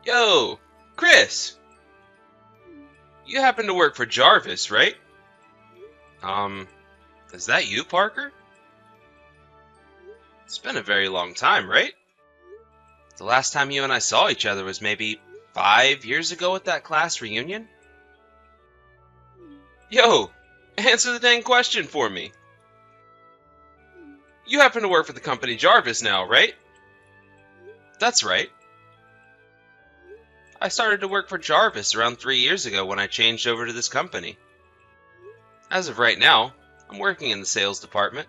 Yo, Chris! You happen to work for Jarvis, right? Um, is that you, Parker? It's been a very long time, right? The last time you and I saw each other was maybe 5 years ago at that class reunion? Yo, answer the dang question for me. You happen to work for the company Jarvis now, right? That's right. I started to work for Jarvis around 3 years ago when I changed over to this company. As of right now, I'm working in the sales department.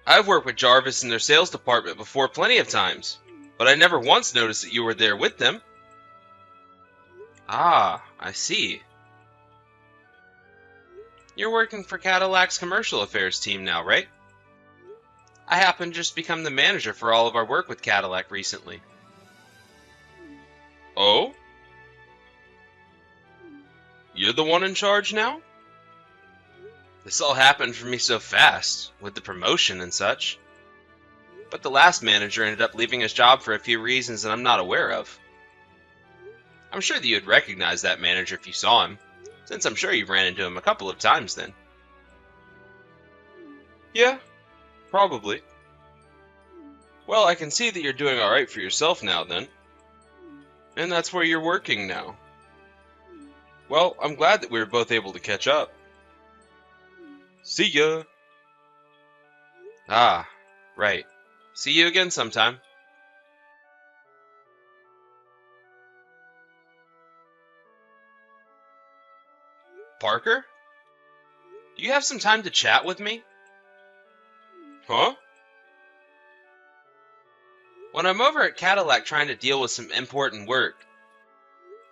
I've worked with Jarvis in their sales department before plenty of times, but I never once noticed that you were there with them. Ah, I see. You're working for Cadillac's commercial affairs team now, right? I happen to just become the manager for all of our work with Cadillac recently. Oh? You're the one in charge now? This all happened for me so fast, with the promotion and such. But the last manager ended up leaving his job for a few reasons that I'm not aware of. I'm sure that you'd recognize that manager if you saw him, since I'm sure you ran into him a couple of times then. Yeah, probably. Well, I can see that you're doing alright for yourself now then. And that's where you're working now. Well, I'm glad that we were both able to catch up. See ya! Ah, right. See you again sometime. Parker? Do you have some time to chat with me? Huh? When I'm over at Cadillac trying to deal with some important work,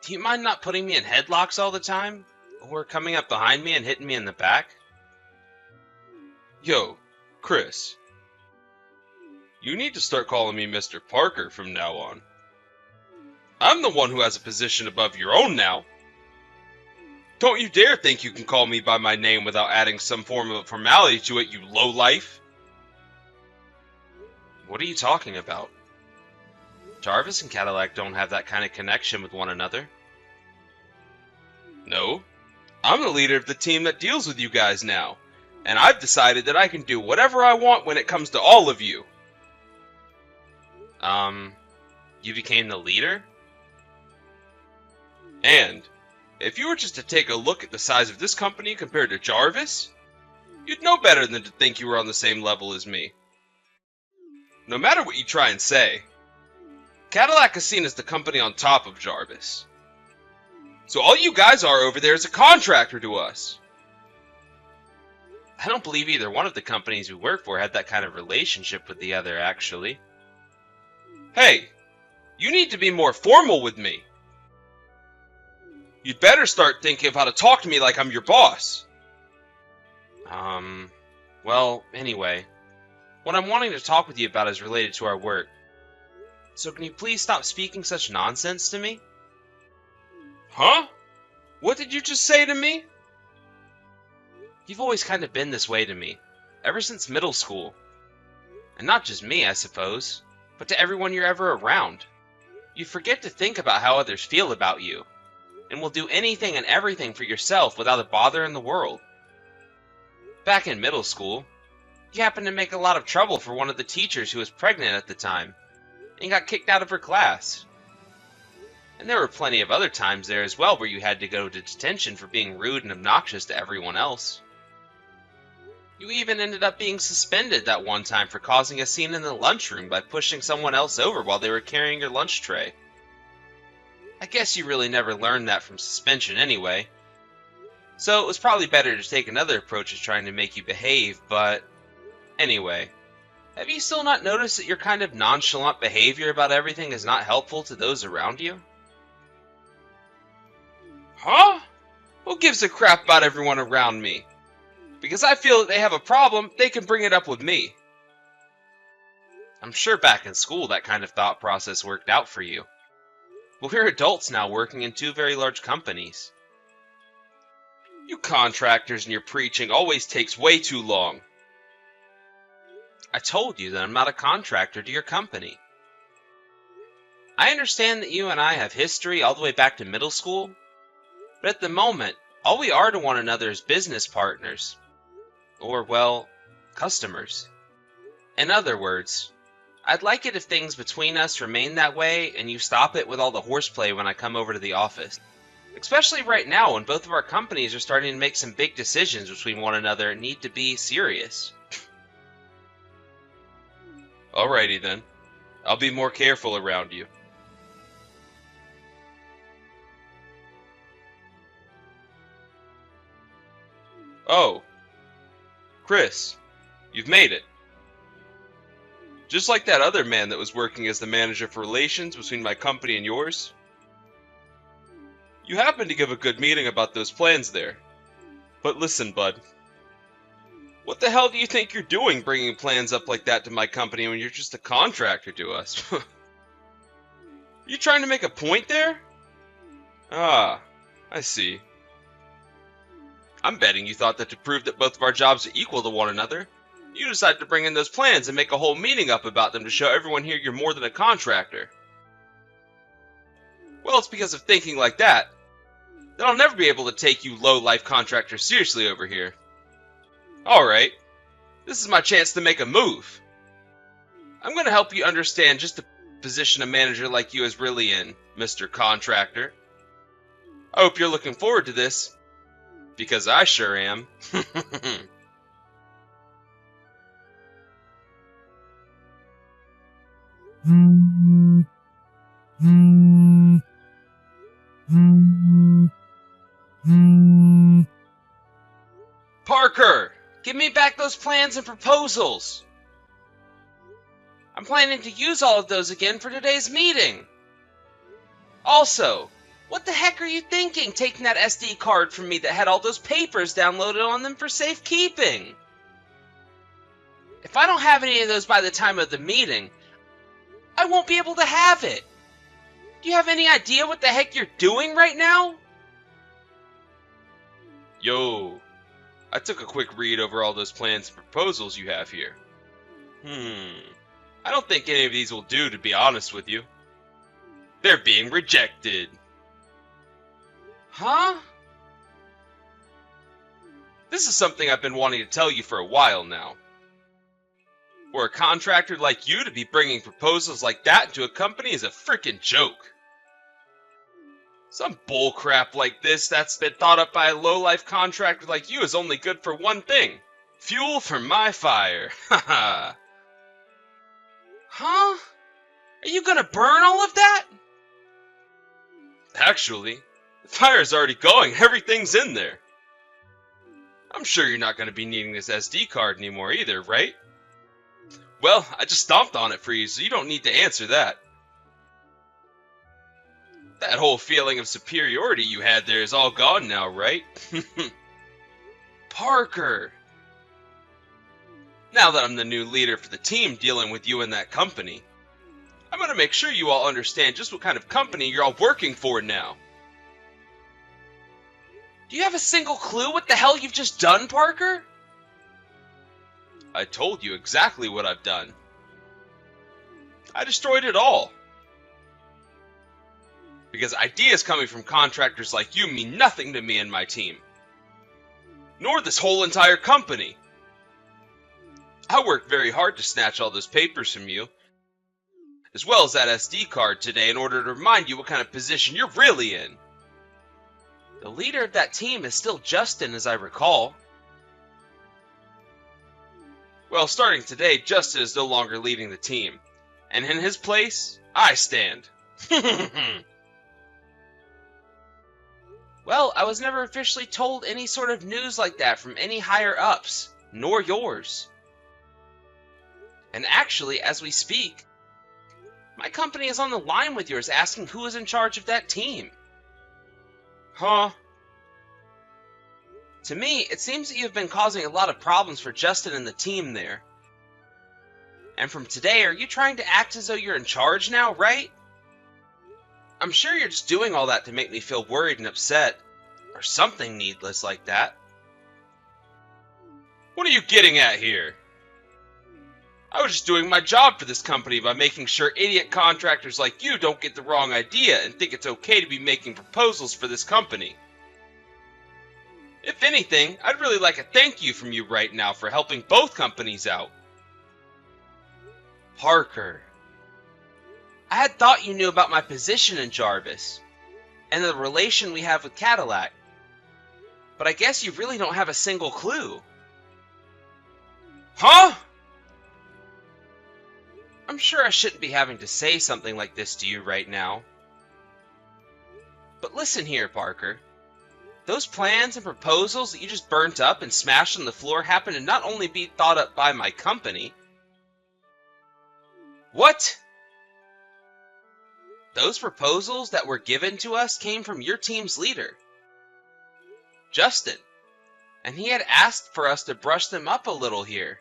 do you mind not putting me in headlocks all the time? Or coming up behind me and hitting me in the back? Yo, Chris. You need to start calling me Mr. Parker from now on. I'm the one who has a position above your own now. Don't you dare think you can call me by my name without adding some form of formality to it, you lowlife. What are you talking about? Jarvis and Cadillac don't have that kind of connection with one another. No, I'm the leader of the team that deals with you guys now, and I've decided that I can do whatever I want when it comes to all of you. You became the leader? And if you were just to take a look at the size of this company compared to Jarvis, you'd know better than to think you were on the same level as me. No matter what you try and say, Cadillac is seen as the company on top of Jarvis. So all you guys are over there is a contractor to us. I don't believe either one of the companies we work for had that kind of relationship with the other, actually. Hey, you need to be more formal with me. You'd better start thinking of how to talk to me like I'm your boss. Well, anyway, what I'm wanting to talk with you about is related to our work. So can you please stop speaking such nonsense to me? Huh? What did you just say to me? You've always kind of been this way to me, ever since middle school. And not just me, I suppose, but to everyone you're ever around. You forget to think about how others feel about you, and will do anything and everything for yourself without a bother in the world. Back in middle school, you happened to make a lot of trouble for one of the teachers who was pregnant at the time, and got kicked out of her class. And there were plenty of other times there as well where you had to go to detention for being rude and obnoxious to everyone else. You even ended up being suspended that one time for causing a scene in the lunchroom by pushing someone else over while they were carrying your lunch tray. I guess you really never learned that from suspension anyway, so it was probably better to take another approach as trying to make you behave, but anyway, have you still not noticed that your kind of nonchalant behavior about everything is not helpful to those around you? Huh? Who gives a crap about everyone around me? Because I feel that they have a problem, they can bring it up with me. I'm sure back in school that kind of thought process worked out for you. But we're adults now working in two very large companies. You contractors and your preaching always takes way too long. I told you that I'm not a contractor to your company. I understand that you and I have history all the way back to middle school, but at the moment, all we are to one another is business partners. Or, well, customers. In other words, I'd like it if things between us remain that way and you stop it with all the horseplay when I come over to the office. Especially right now when both of our companies are starting to make some big decisions between one another and need to be serious. Alrighty then. I'll be more careful around you. Oh, Chris, you've made it. Just like that other man that was working as the manager for relations between my company and yours. You happened to give a good meeting about those plans there. But listen, bud. What the hell do you think you're doing bringing plans up like that to my company when you're just a contractor to us? You trying to make a point there? Ah, I see. I'm betting you thought that to prove that both of our jobs are equal to one another, you decided to bring in those plans and make a whole meeting up about them to show everyone here you're more than a contractor. Well, it's because of thinking like that I'll never be able to take you low-life contractors seriously over here. Alright, this is my chance to make a move. I'm going to help you understand just the position a manager like you is really in, Mr. Contractor. I hope you're looking forward to this, because I sure am. Parker, give me back those plans and proposals. I'm planning to use all of those again for today's meeting. Also, what the heck are you thinking taking that SD card from me that had all those papers downloaded on them for safekeeping? If I don't have any of those by the time of the meeting, I won't be able to have it. Do you have any idea what the heck you're doing right now? Yo, I took a quick read over all those plans and proposals you have here. I don't think any of these will do, to be honest with you. They're being rejected. Huh? This is something I've been wanting to tell you for a while now. For a contractor like you to be bringing proposals like that into a company is a freaking joke. Some bullcrap like this that's been thought up by a low-life contractor like you is only good for one thing. Fuel for my fire. Haha. Huh? Are you gonna burn all of that? Actually, the fire's already going. Everything's in there. I'm sure you're not gonna be needing this SD card anymore either, right? Well, I just stomped on it for you, so you don't need to answer that. That whole feeling of superiority you had there is all gone now, right? Parker! Now that I'm the new leader for the team dealing with you and that company, I'm gonna make sure you all understand just what kind of company you're all working for now. Do you have a single clue what the hell you've just done, Parker? I told you exactly what I've done. I destroyed it all. Because ideas coming from contractors like you mean nothing to me and my team. Nor this whole entire company. I worked very hard to snatch all those papers from you, as well as that SD card today in order to remind you what kind of position you're really in. The leader of that team is still Justin, as I recall. Well, starting today, Justin is no longer leading the team, and in his place, I stand. Well, I was never officially told any sort of news like that from any higher-ups, nor yours. And actually, as we speak, my company is on the line with yours asking who is in charge of that team. Huh? To me, it seems that you've been causing a lot of problems for Justin and the team there. And from today, are you trying to act as though you're in charge now, right? I'm sure you're just doing all that to make me feel worried and upset, or something needless like that. What are you getting at here? I was just doing my job for this company by making sure idiot contractors like you don't get the wrong idea and think it's okay to be making proposals for this company. If anything, I'd really like a thank you from you right now for helping both companies out. Parker, I had thought you knew about my position in Jarvis and the relation we have with Cadillac, but I guess you really don't have a single clue. Huh? I'm sure I shouldn't be having to say something like this to you right now. But listen here, Parker. Those plans and proposals that you just burnt up and smashed on the floor happen to not only be thought up by my company. What? Those proposals that were given to us came from your team's leader, Justin, and he had asked for us to brush them up a little here.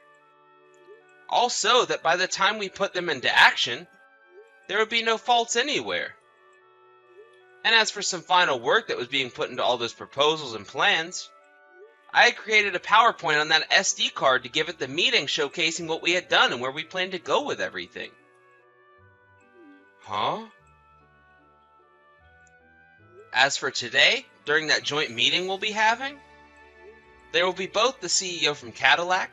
Also, that by the time we put them into action, there would be no faults anywhere. And as for some final work that was being put into all those proposals and plans, I had created a PowerPoint on that SD card to give at the meeting showcasing what we had done and where we planned to go with everything. Huh? As for today, during that joint meeting we'll be having, there will be both the CEO from Cadillac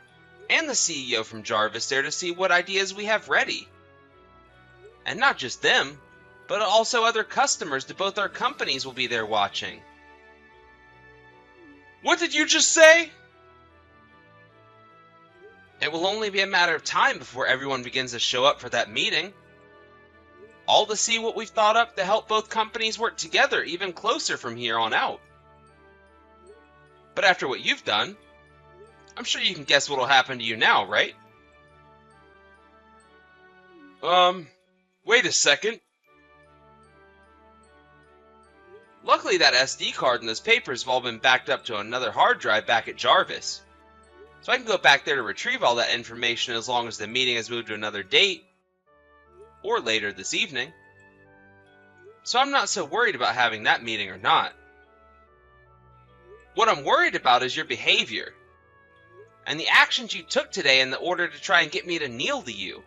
and the CEO from Jarvis there to see what ideas we have ready. And not just them, but also other customers to both our companies will be there watching. What did you just say? It will only be a matter of time before everyone begins to show up for that meeting. All to see what we've thought up to help both companies work together even closer from here on out. But after what you've done, I'm sure you can guess what'll happen to you now, right? Wait a second. Luckily that SD card and those papers have all been backed up to another hard drive back at Jarvis. So I can go back there to retrieve all that information as long as the meeting has moved to another date, or later this evening. So I'm not so worried about having that meeting or not. What I'm worried about is your behavior, and the actions you took today in the order to try and get me to kneel to you.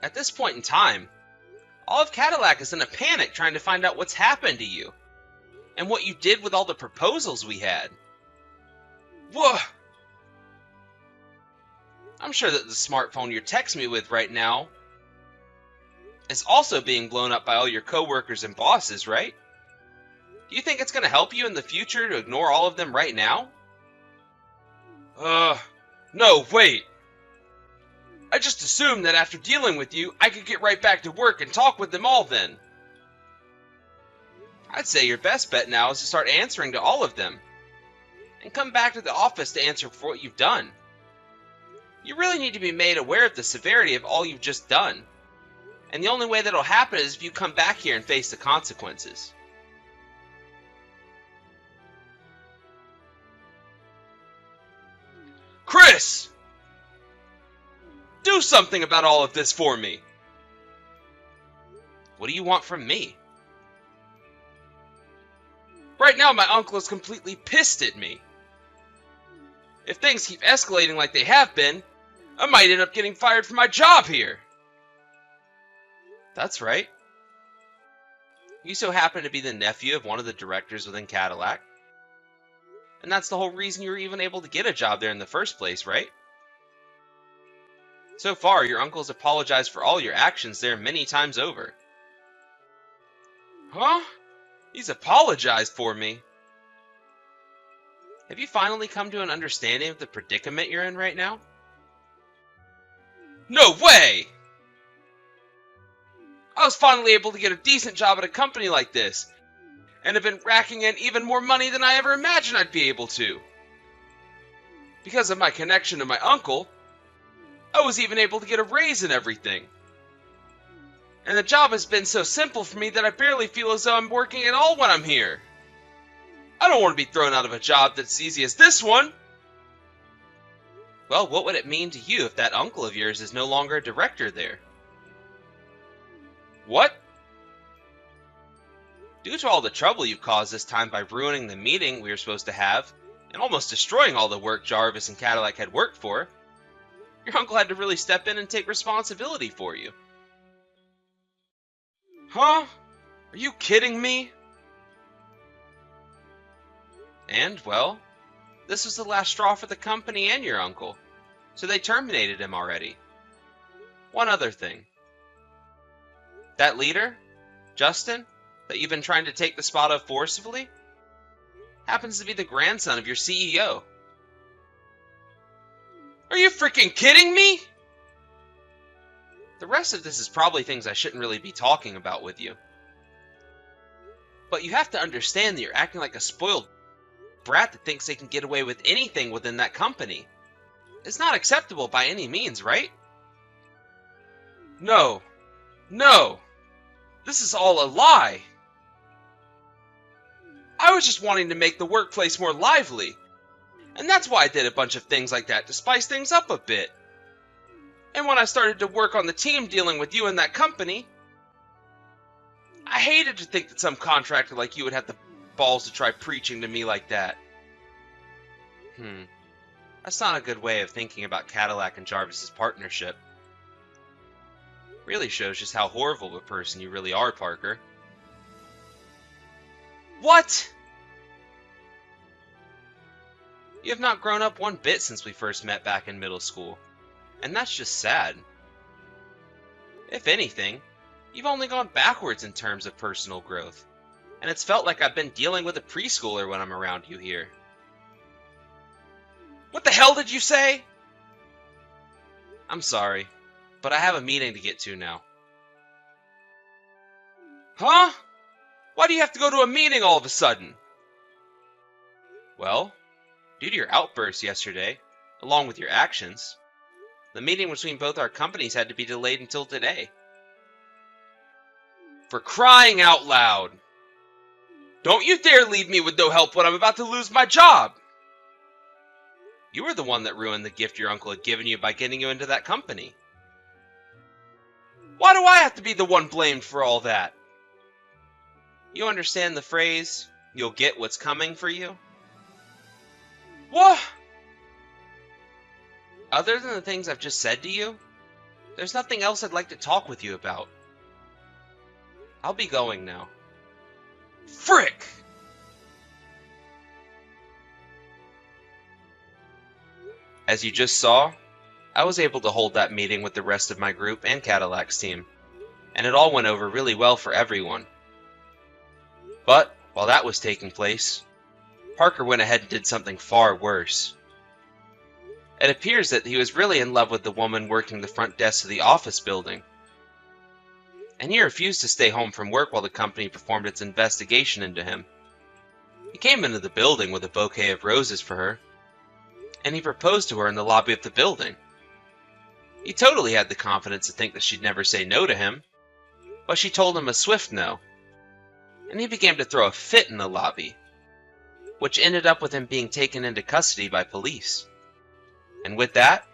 At this point in time, all of Cadillac is in a panic trying to find out what's happened to you, and what you did with all the proposals we had. Whoa! I'm sure that the smartphone you're texting me with right now is also being blown up by all your coworkers and bosses, right? Do you think it's going to help you in the future to ignore all of them right now? No, wait. I just assumed that after dealing with you, I could get right back to work and talk with them all then. I'd say your best bet now is to start answering to all of them, and come back to the office to answer for what you've done. You really need to be made aware of the severity of all you've just done, and the only way that'll happen is if you come back here and face the consequences. Chris! Do something about all of this for me! What do you want from me? Right now my uncle is completely pissed at me. If things keep escalating like they have been, I might end up getting fired from my job here. That's right. You so happen to be the nephew of one of the directors within Cadillac. And that's the whole reason you were even able to get a job there in the first place, right? So far, your uncle has apologized for all your actions there many times over. Huh? He's apologized for me? Have you finally come to an understanding of the predicament you're in right now? No way! I was finally able to get a decent job at a company like this, and have been racking in even more money than I ever imagined I'd be able to. Because of my connection to my uncle, I was even able to get a raise and everything. And the job has been so simple for me that I barely feel as though I'm working at all when I'm here. I don't want to be thrown out of a job that's as easy as this one. Well, what would it mean to you if that uncle of yours is no longer a director there? What? Due to all the trouble you've caused this time by ruining the meeting we were supposed to have, and almost destroying all the work Jarvis and Cadillac had worked for, Your uncle had to really step in and take responsibility for you. Huh? Are you kidding me? And, well, this was the last straw for the company and your uncle, so they terminated him already. One other thing. That leader, Justin, that you've been trying to take the spot of forcibly, happens to be the grandson of your CEO. Are you freaking kidding me? The rest of this is probably things I shouldn't really be talking about with you. But you have to understand that you're acting like a spoiled brat that thinks they can get away with anything within that company. It's not acceptable by any means, right? No. No. This is all a lie. I was just wanting to make the workplace more lively. And that's why I did a bunch of things like that to spice things up a bit. And when I started to work on the team dealing with you and that company, I hated to think that some contractor like you would have the balls to try preaching to me like that. That's not a good way of thinking about Cadillac and Jarvis's partnership. Really shows just how horrible of a person you really are, Parker. What? You have not grown up one bit since we first met back in middle school, and that's just sad. If anything, you've only gone backwards in terms of personal growth, and it's felt like I've been dealing with a preschooler when I'm around you here. What the hell did you say? I'm sorry, but I have a meeting to get to now. Huh? Why do you have to go to a meeting all of a sudden? Well, due to your outburst yesterday, along with your actions, the meeting between both our companies had to be delayed until today. For crying out loud! Don't you dare leave me with no help when I'm about to lose my job! You were the one that ruined the gift your uncle had given you by getting you into that company. Why do I have to be the one blamed for all that? You understand the phrase, you'll get what's coming for you? What? Other than the things I've just said to you, there's nothing else I'd like to talk with you about. I'll be going now. Frick! As you just saw, I was able to hold that meeting with the rest of my group and Cadillac's team, and it all went over really well for everyone. But, while that was taking place, Parker went ahead and did something far worse. It appears that he was really in love with the woman working the front desk of the office building, and he refused to stay home from work while the company performed its investigation into him. He came into the building with a bouquet of roses for her, and he proposed to her in the lobby of the building. He totally had the confidence to think that she'd never say no to him, but she told him a swift no, and he began to throw a fit in the lobby, which ended up with him being taken into custody by police. And with that,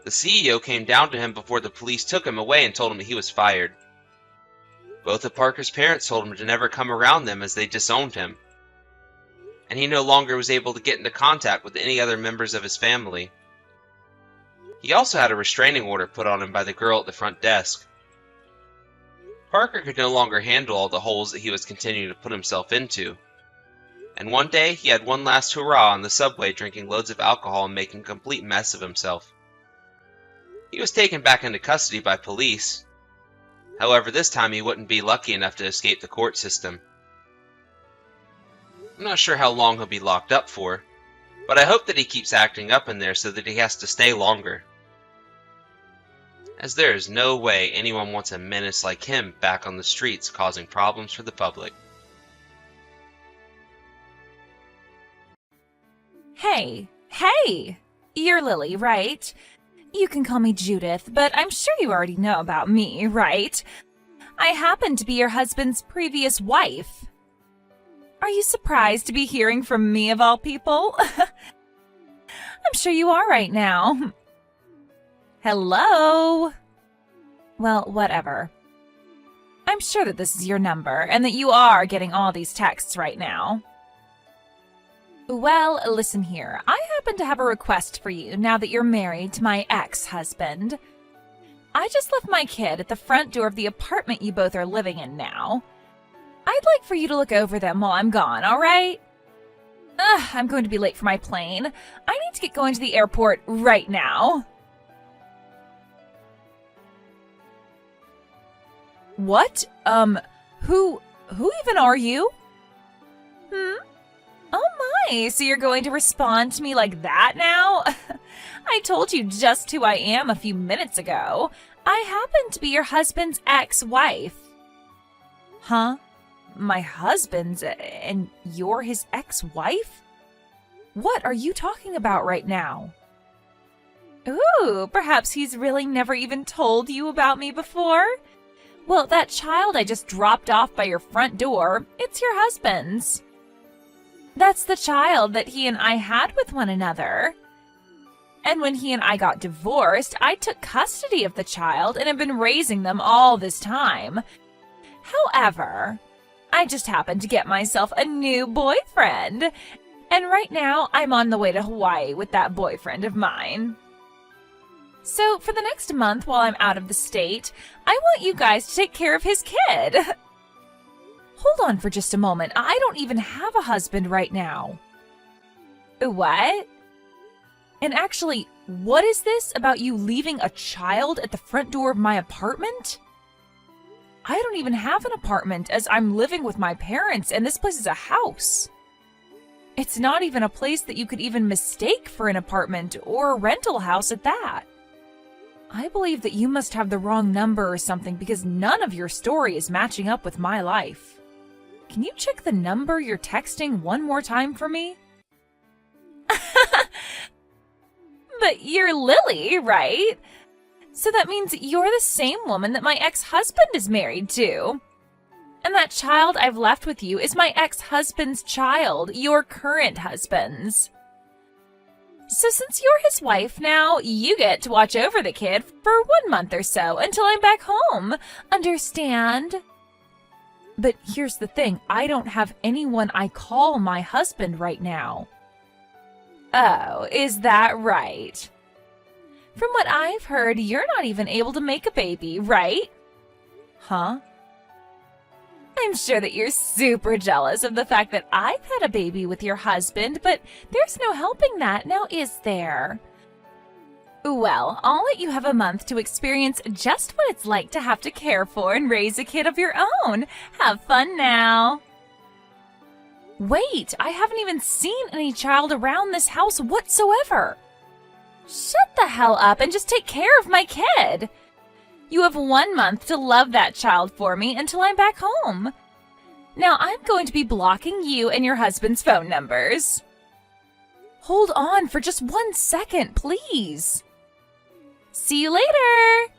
the CEO came down to him before the police took him away and told him that he was fired. Both of Parker's parents told him to never come around them as they disowned him, and he no longer was able to get into contact with any other members of his family. He also had a restraining order put on him by the girl at the front desk. Parker could no longer handle all the holes that he was continuing to put himself into, and one day he had one last hurrah on the subway, drinking loads of alcohol and making a complete mess of himself. He was taken back into custody by police. However, this time he wouldn't be lucky enough to escape the court system. I'm not sure how long he'll be locked up for, but I hope that he keeps acting up in there so that he has to stay longer, as there is no way anyone wants a menace like him back on the streets causing problems for the public. Hey! You're Lily, right? You can call me Judith, but I'm sure you already know about me, right? I happen to be your husband's previous wife. Are you surprised to be hearing from me of all people? I'm sure you are right now. Hello? Well, whatever. I'm sure that this is your number and that you are getting all these texts right now. Well, listen here. I happen to have a request for you now that you're married to my ex-husband. I just left my kid at the front door of the apartment you both are living in now. I'd like for you to look over them while I'm gone, all right? I'm going to be late for my plane. I need to get going to the airport right now. What? Who even are you? Oh my, so you're going to respond to me like that now? I told you just who I am a few minutes ago. I happen to be your husband's ex-wife. Huh? My husband's, and you're his ex-wife? What are you talking about right now? Ooh, perhaps he's really never even told you about me before? Well, that child I just dropped off by your front door, it's your husband's. That's the child that he and I had with one another. And when he and I got divorced, I took custody of the child and have been raising them all this time. However, I just happened to get myself a new boyfriend. And right now, I'm on the way to Hawaii with that boyfriend of mine. So for the next month while I'm out of the state, I want you guys to take care of his kid. Hold on for just a moment. I don't even have a husband right now. What? And actually, what is this about you leaving a child at the front door of my apartment? I don't even have an apartment as I'm living with my parents and this place is a house. It's not even a place that you could even mistake for an apartment or a rental house at that. I believe that you must have the wrong number or something because none of your story is matching up with my life. Can you check the number you're texting one more time for me? But you're Lily, right? So that means you're the same woman that my ex-husband is married to. And that child I've left with you is my ex-husband's child, your current husband's. So since you're his wife now, you get to watch over the kid for 1 month or so until I'm back home. Understand? But here's the thing, I don't have anyone I call my husband right now. Oh, is that right? From what I've heard, you're not even able to make a baby, right? Huh? I'm sure that you're super jealous of the fact that I've had a baby with your husband, but there's no helping that, now is there? Well, I'll let you have a month to experience just what it's like to have to care for and raise a kid of your own. Have fun now. Wait, I haven't even seen any child around this house whatsoever. Shut the hell up and just take care of my kid. You have 1 month to love that child for me until I'm back home. Now I'm going to be blocking you and your husband's phone numbers. Hold on for just 1 second, please. See you later.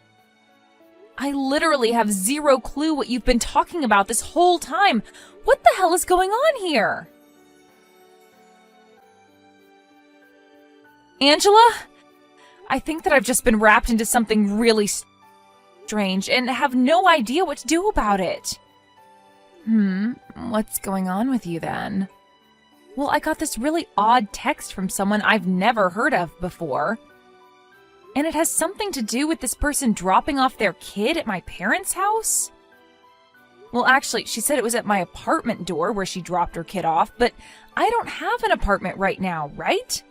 I literally have zero clue what you've been talking about this whole time. What the hell is going on here? Angela? I think that I've just been wrapped into something really strange and have no idea what to do about it. What's going on with you then? Well, I got this really odd text from someone I've never heard of before. And it has something to do with this person dropping off their kid at my parents' house? Well, actually, she said it was at my apartment door where she dropped her kid off, but I don't have an apartment right now, right?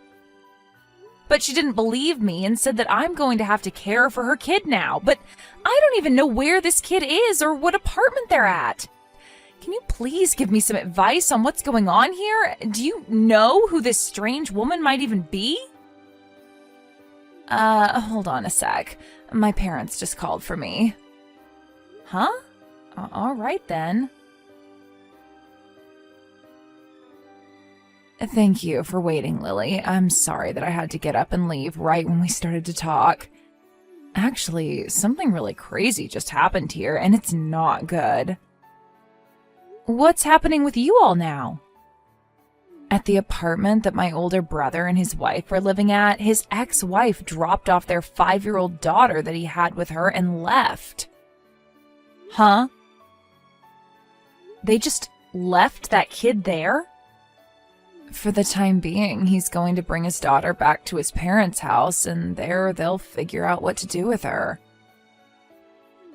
But she didn't believe me and said that I'm going to have to care for her kid now, but I don't even know where this kid is or what apartment they're at. Can you please give me some advice on what's going on here? Do you know who this strange woman might even be? Hold on a sec. My parents just called for me. Huh? All right then. Thank you for waiting, Lily. I'm sorry that I had to get up and leave right when we started to talk. Actually, something really crazy just happened here, and it's not good. What's happening with you all now? At the apartment that my older brother and his wife were living at, his ex-wife dropped off their 5-year-old daughter that he had with her and left. Huh? They just left that kid there? For the time being, he's going to bring his daughter back to his parents' house, and there they'll figure out what to do with her.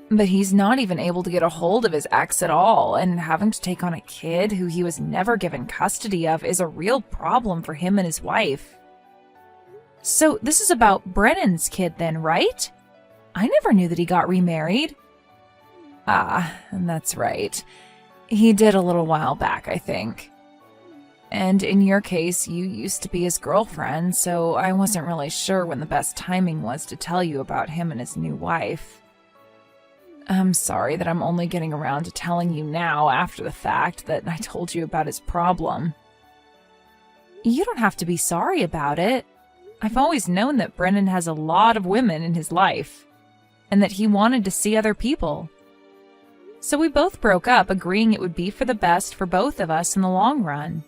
But he's not even able to get a hold of his ex at all, and having to take on a kid who he was never given custody of is a real problem for him and his wife. So this is about Brennan's kid then, right? I never knew that he got remarried. Ah, that's right. He did a little while back, I think. And in your case, you used to be his girlfriend, so I wasn't really sure when the best timing was to tell you about him and his new wife. I'm sorry that I'm only getting around to telling you now after the fact that I told you about his problem. You don't have to be sorry about it. I've always known that Brennan has a lot of women in his life, and that he wanted to see other people. So we both broke up, agreeing it would be for the best for both of us in the long run.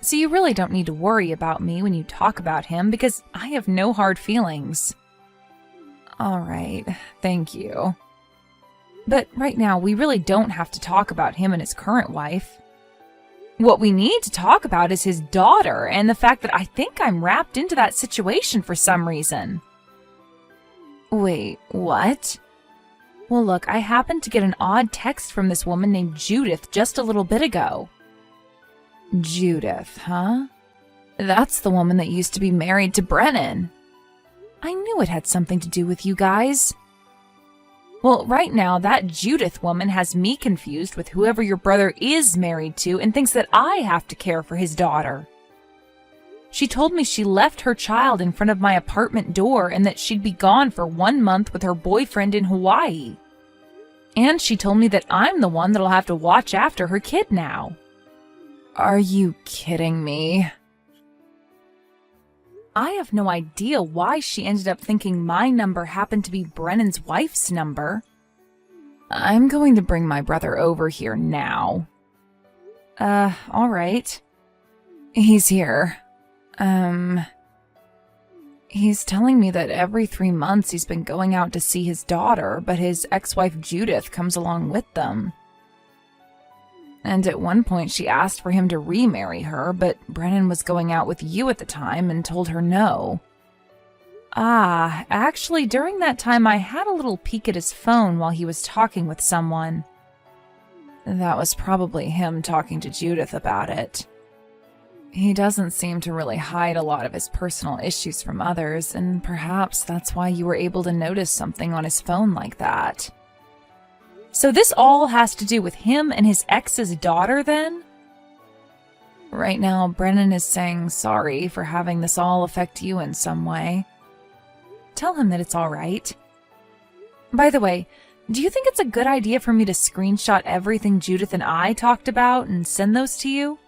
So you really don't need to worry about me when you talk about him, because I have no hard feelings. All right, thank you. But right now, we really don't have to talk about him and his current wife. What we need to talk about is his daughter and the fact that I think I'm wrapped into that situation for some reason. Wait, what? Well, look, I happened to get an odd text from this woman named Judith just a little bit ago. Judith, huh? That's the woman that used to be married to Brennan. I knew it had something to do with you guys. Well, right now, that Judith woman has me confused with whoever your brother is married to and thinks that I have to care for his daughter. She told me she left her child in front of my apartment door and that she'd be gone for 1 month with her boyfriend in Hawaii. And she told me that I'm the one that'll have to watch after her kid now. Are you kidding me? I have no idea why she ended up thinking my number happened to be Brennan's wife's number. I'm going to bring my brother over here now. All right. He's here. He's telling me that every 3 months he's been going out to see his daughter, but his ex-wife Judith comes along with them. And at one point she asked for him to remarry her, but Brennan was going out with you at the time and told her no. Ah, actually, during that time I had a little peek at his phone while he was talking with someone. That was probably him talking to Judith about it. He doesn't seem to really hide a lot of his personal issues from others, and perhaps that's why you were able to notice something on his phone like that. So this all has to do with him and his ex's daughter, then? Right now, Brennan is saying sorry for having this all affect you in some way. Tell him that it's all right. By the way, do you think it's a good idea for me to screenshot everything Judith and I talked about and send those to you?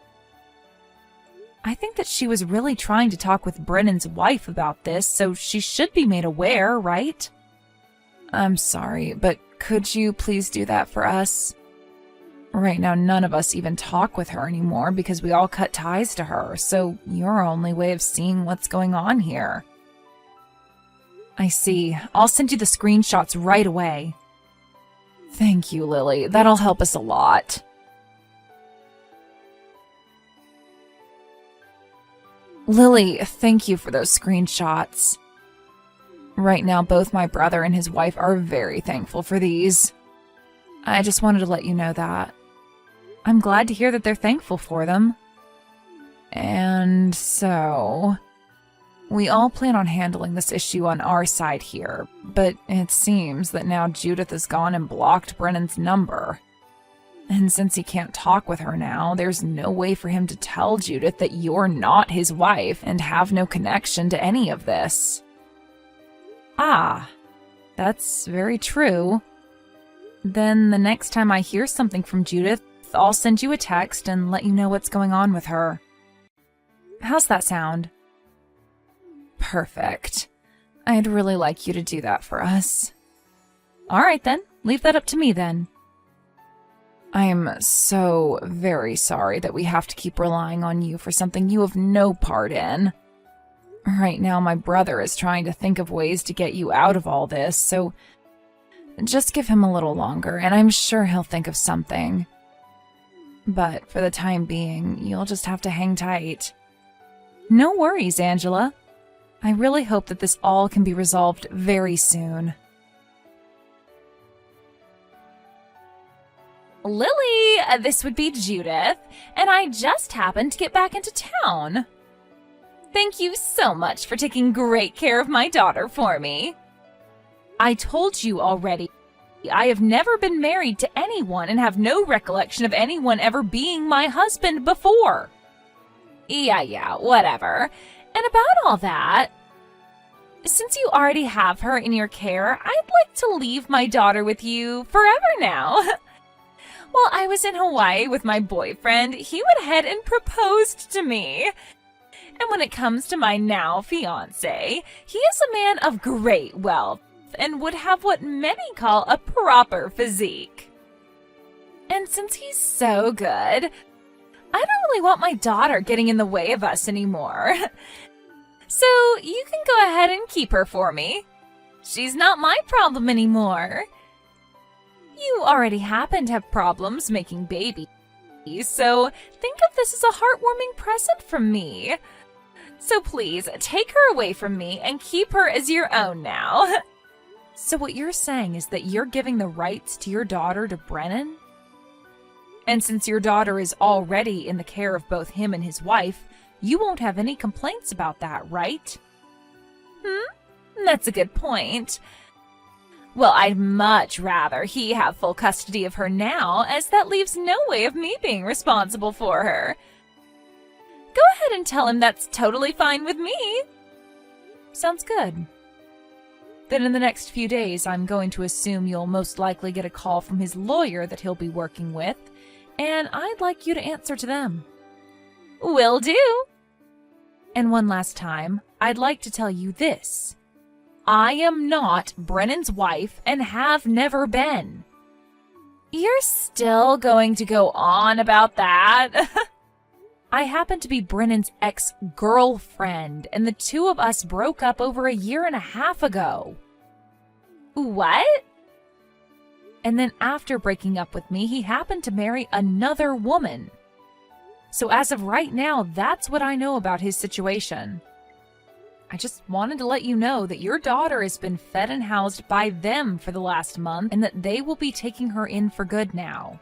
I think that she was really trying to talk with Brennan's wife about this, so she should be made aware, right? I'm sorry, but could you please do that for us? Right now, none of us even talk with her anymore because we all cut ties to her, so you're our only way of seeing what's going on here. I see. I'll send you the screenshots right away. Thank you, Lily. That'll help us a lot. Lily, thank you for those screenshots. Right now, both my brother and his wife are very thankful for these. I just wanted to let you know that. I'm glad to hear that they're thankful for them. And so, we all plan on handling this issue on our side here, but it seems that now Judith has gone and blocked Brennan's number. And since he can't talk with her now, there's no way for him to tell Judith that you're not his wife and have no connection to any of this. Ah, that's very true. Then the next time I hear something from Judith, I'll send you a text and let you know what's going on with her. How's that sound? Perfect. I'd really like you to do that for us. All right then, leave that up to me then. I'm so very sorry that we have to keep relying on you for something you have no part in. Right now, my brother is trying to think of ways to get you out of all this, so just give him a little longer, and I'm sure he'll think of something. But for the time being, you'll just have to hang tight. No worries, Angela. I really hope that this all can be resolved very soon. Lily, this would be Judith, and I just happened to get back into town. Thank you so much for taking great care of my daughter for me. I told you already, I have never been married to anyone and have no recollection of anyone ever being my husband before. Yeah, whatever. And about all that, since you already have her in your care, I'd like to leave my daughter with you forever now. While I was in Hawaii with my boyfriend, he went ahead and proposed to me. And when it comes to my now fiancé, he is a man of great wealth and would have what many call a proper physique. And since he's so good, I don't really want my daughter getting in the way of us anymore. So you can go ahead and keep her for me. She's not my problem anymore. You already happen to have problems making babies, so think of this as a heartwarming present from me. So please, take her away from me and keep her as your own now. So what you're saying is that you're giving the rights to your daughter to Brennan? And since your daughter is already in the care of both him and his wife, you won't have any complaints about that, right? That's a good point. Well, I'd much rather he have full custody of her now, as that leaves no way of me being responsible for her. Go ahead and tell him that's totally fine with me. Sounds good. Then in the next few days, I'm going to assume you'll most likely get a call from his lawyer that he'll be working with, and I'd like you to answer to them. Will do. And one last time, I'd like to tell you this. I am not Brennan's wife and have never been. You're still going to go on about that? I happen to be Brennan's ex-girlfriend, and the two of us broke up over 1.5 years ago. What? And then after breaking up with me, he happened to marry another woman. So as of right now, that's what I know about his situation. I just wanted to let you know that your daughter has been fed and housed by them for the last month, and that they will be taking her in for good now.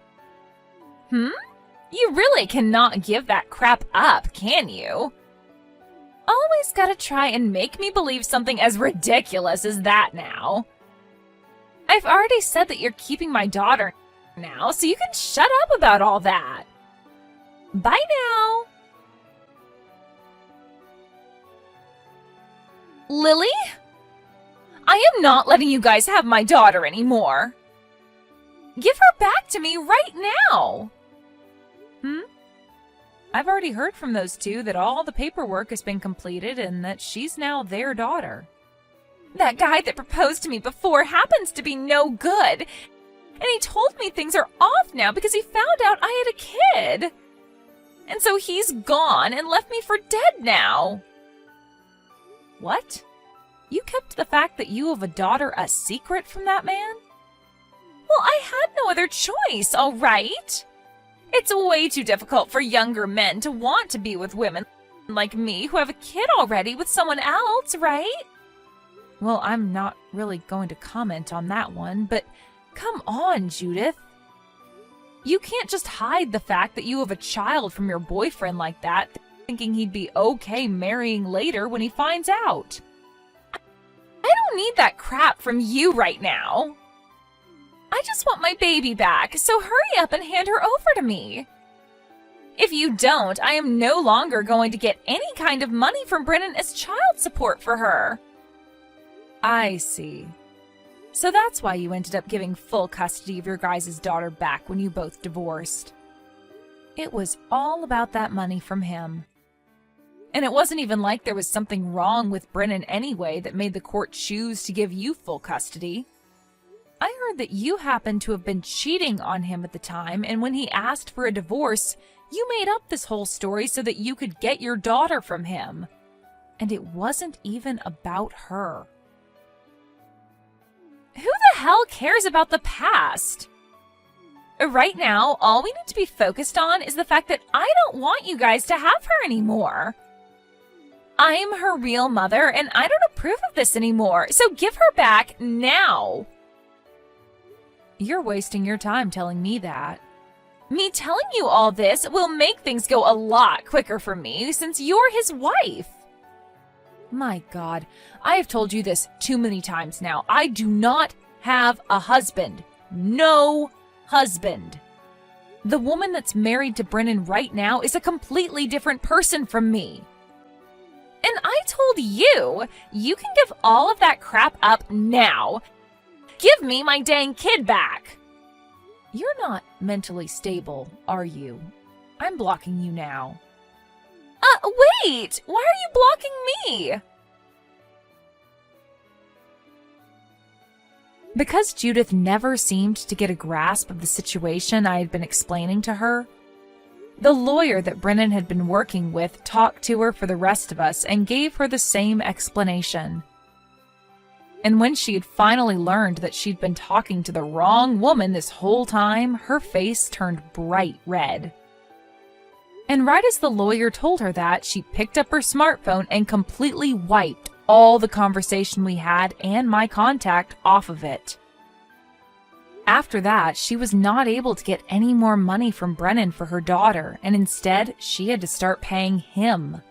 You really cannot give that crap up, can you? Always gotta try and make me believe something as ridiculous as that now. I've already said that you're keeping my daughter now, so you can shut up about all that. Bye now. Lily? I am not letting you guys have my daughter anymore. Give her back to me right now. I've already heard from those two that all the paperwork has been completed and that she's now their daughter. That guy that proposed to me before happens to be no good. And he told me things are off now because he found out I had a kid. And so he's gone and left me for dead now. What? You kept the fact that you have a daughter a secret from that man? Well, I had no other choice, all right? It's way too difficult for younger men to want to be with women like me who have a kid already with someone else, right? Well, I'm not really going to comment on that one, but come on, Judith. You can't just hide the fact that you have a child from your boyfriend like that, thinking he'd be okay marrying later when he finds out. I don't need that crap from you right now. I just want my baby back, so hurry up and hand her over to me. If you don't, I am no longer going to get any kind of money from Brennan as child support for her. I see. So that's why you ended up giving full custody of your guys' daughter back when you both divorced. It was all about that money from him. And it wasn't even like there was something wrong with Brennan anyway that made the court choose to give you full custody. I heard that you happened to have been cheating on him at the time, and when he asked for a divorce, you made up this whole story so that you could get your daughter from him. And it wasn't even about her. Who the hell cares about the past? Right now, all we need to be focused on is the fact that I don't want you guys to have her anymore. I'm her real mother, and I don't approve of this anymore, so give her back now. You're wasting your time telling me that. Me telling you all this will make things go a lot quicker for me since you're his wife. My God, I have told you this too many times now. I do not have a husband. No husband. The woman that's married to Brennan right now is a completely different person from me. And I told you, you can give all of that crap up now. Give me my dang kid back. You're not mentally stable, are you? I'm blocking you now. Wait! Why are you blocking me? Because Judith never seemed to get a grasp of the situation I had been explaining to her, the lawyer that Brennan had been working with talked to her for the rest of us and gave her the same explanation. And when she had finally learned that she'd been talking to the wrong woman this whole time, her face turned bright red. And right as the lawyer told her that, she picked up her smartphone and completely wiped all the conversation we had and my contact off of it. After that, she was not able to get any more money from Brennan for her daughter, and instead, she had to start paying him.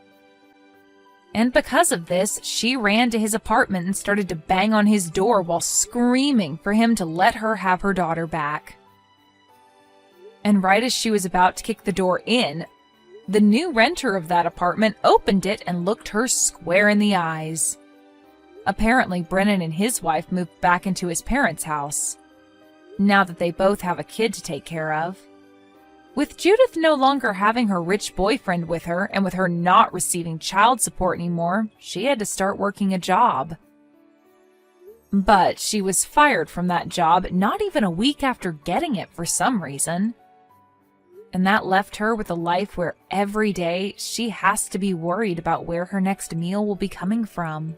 And because of this, she ran to his apartment and started to bang on his door while screaming for him to let her have her daughter back. And right as she was about to kick the door in, the new renter of that apartment opened it and looked her square in the eyes. Apparently, Brennan and his wife moved back into his parents' house, now that they both have a kid to take care of. With Judith no longer having her rich boyfriend with her, and with her not receiving child support anymore, she had to start working a job. But she was fired from that job not even a week after getting it for some reason. And that left her with a life where every day she has to be worried about where her next meal will be coming from.